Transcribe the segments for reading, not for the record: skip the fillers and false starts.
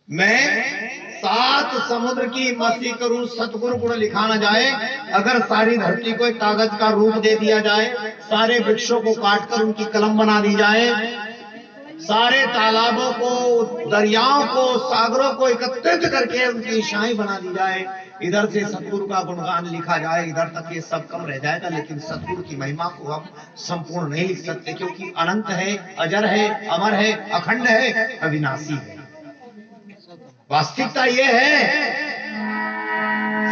मैं 7 समुद्र की मसी करूं, सतगुरु गुण लिखा न जाए। अगर सारी धरती को एक कागज का रूप दे दिया जाए, सारे वृक्षों को काटकर उनकी कलम बना दी जाए, सारे तालाबों को, दरियाओं को, सागरों को एकत्रित करके उनकी शाही बना दी जाए, इधर से सतगुरु का गुणगान लिखा जाए, इधर तक ये सब कम रह जाएगा। लेकिन सतगुरु की महिमा को हम संपूर्ण नहीं लिख सकते, क्योंकि अनंत है, अजर है, अमर है, अखंड है, अविनाशी है। वास्तविकता ये है।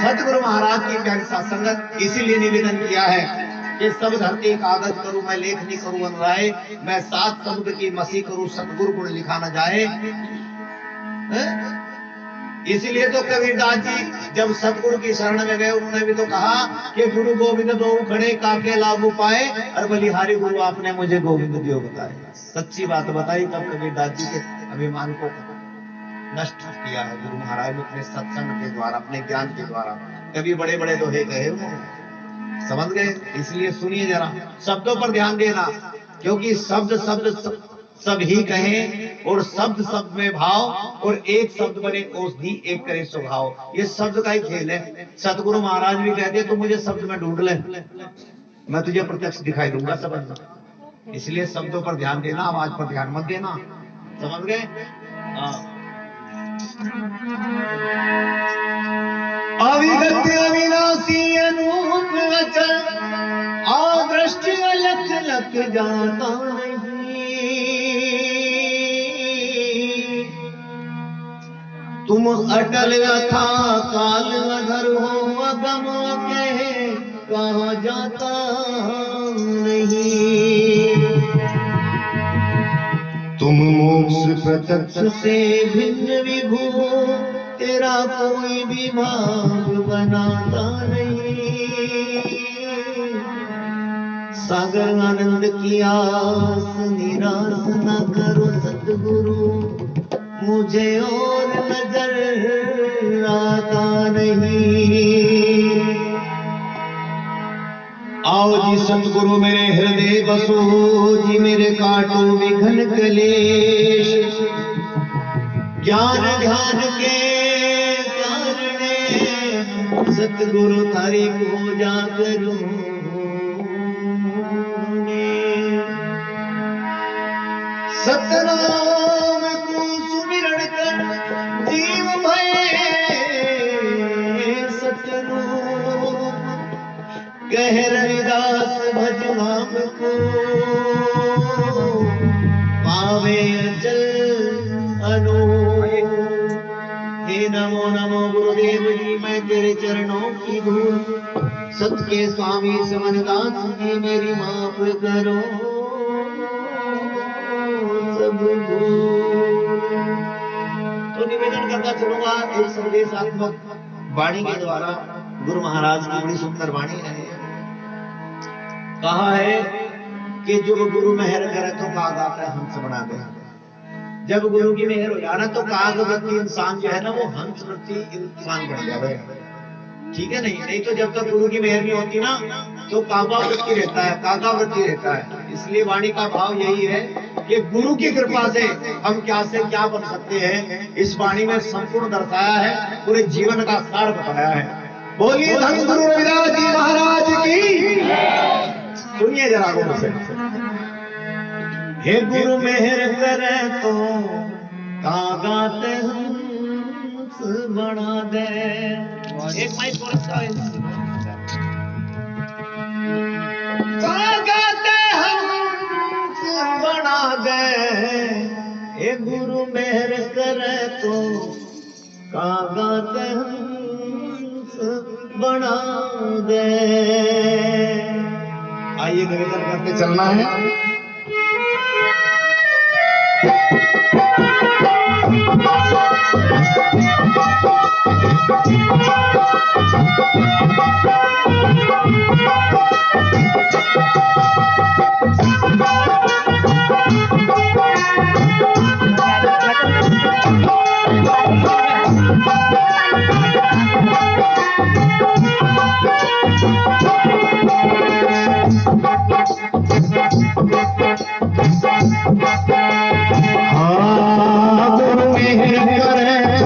सतगुरु महाराज की प्यारी सत्संगत इसीलिए निवेदन किया है कि सब धरती कागज करूं, मैं लेख नहीं करूं अनुराय, मैं 7 समुद्र की मसी करूं, सतगुरु गुण लिखा न जाए। इसीलिए तो कबीरदास जी जब सतगुरु की शरण में गए, उन्होंने भी तो कहा कि गुरु गोविंद दो खड़े काके लागू पाए, और बलिहारी गुरु आपने मुझे गोविंद दियो बताए। सच्ची बात बताई, तब कबीरदास जी के अभिमान को नष्ट किया है गुरु महाराज ने अपने सत्संग के द्वारा, अपने ज्ञान के द्वारा। कभी बड़े बड़े दोहे कहे उन्होंने, समझ गए? इसलिए सुनिए जरा, शब्दों पर ध्यान देना, क्योंकि शब्द शब्द सब ही कहें, और शब्द शब्द में भाव, और एक शब्द बने औषधि, एक करे स्वभाव। ये शब्द का ही खेल है। सतगुरु महाराज भी कहते तो मुझे शब्द में ढूंढ ले, मैं तुझे प्रत्यक्ष दिखाई दूंगा, समझ। इसलिए शब्दों पर ध्यान देना, आवाज पर ध्यान मत देना, समझ गए? अविगत अविनाशी अनूप अचल, आदृष्ट अलख लख जाता नहीं। तुम अटल अथा काल अधर हो, अगम कहे कहा जाता नहीं। तुम मोक्ष प्रत्यक्ष से भिन्न विभु, तेरा कोई भी भाग बनाता नहीं। सागर आनंद की आस निराश न करो सतगुरु, मुझे और नजर आता नहीं। आओ जी सतगुरु मेरे हृदय बसो जी, मेरे काटो विघन कलेश। ज्ञान ध्यान के कारणे, सतगुरु थारी पूजा करूं। सतनाम को सुमिरन कर जीव भये सतरूप, कह रविदास भज नाम को, पावे अचल अनूप। हे नमो नमो गुरुदेव जी, मैं तेरे चरणों की धूल, सत के स्वामी समनदास जी मेरी माफ करो सब भूल। तो निवेदन करता चलूंगा एक संदेशात्मक वाणी के द्वारा। गुरु महाराज की बड़ी सुंदर वाणी है। कहा है कि जो गुरु मेहर करे तो काग आता हंस बना दे। जब गुरु की मेहर हो जाना तो काग वृत्ति इंसान जो है ना, वो हंस वृत्ति इंसान बन जाए, ठीक है? नहीं तो जब तक गुरु की मेहर नहीं होती ना, तो कागा वृत्ति रहता है, कागा वृत्ति रहता है। इसलिए वाणी का भाव यही है कि गुरु की कृपा से हम क्या से क्या बन सकते हैं, इस वाणी में संपूर्ण दर्शाया है, पूरे जीवन का सार बताया है। बोलिए धन गुरु रविदास जी महाराज की। सुनिए जरा गुरु से। हे गुरु मेहर करे तो कागा ते हंस बना दे। एक माइक और कागा ते हंस बना दे। हे गुरु मेहर करे तो कागा ते हंस बना दे। आइए निवेदन करते चलना है। गुरु मेहर करे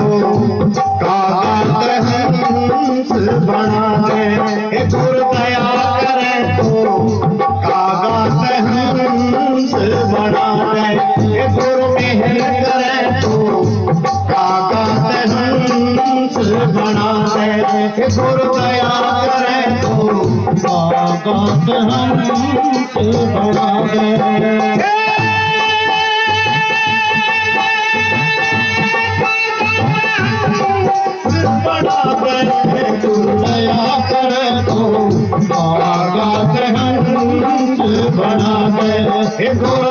हे गुरु दया करे तो बागात हमसे बढ़ा दे। गुरु दया करे तो बागात हमसे बढ़ा दे। हे गुरु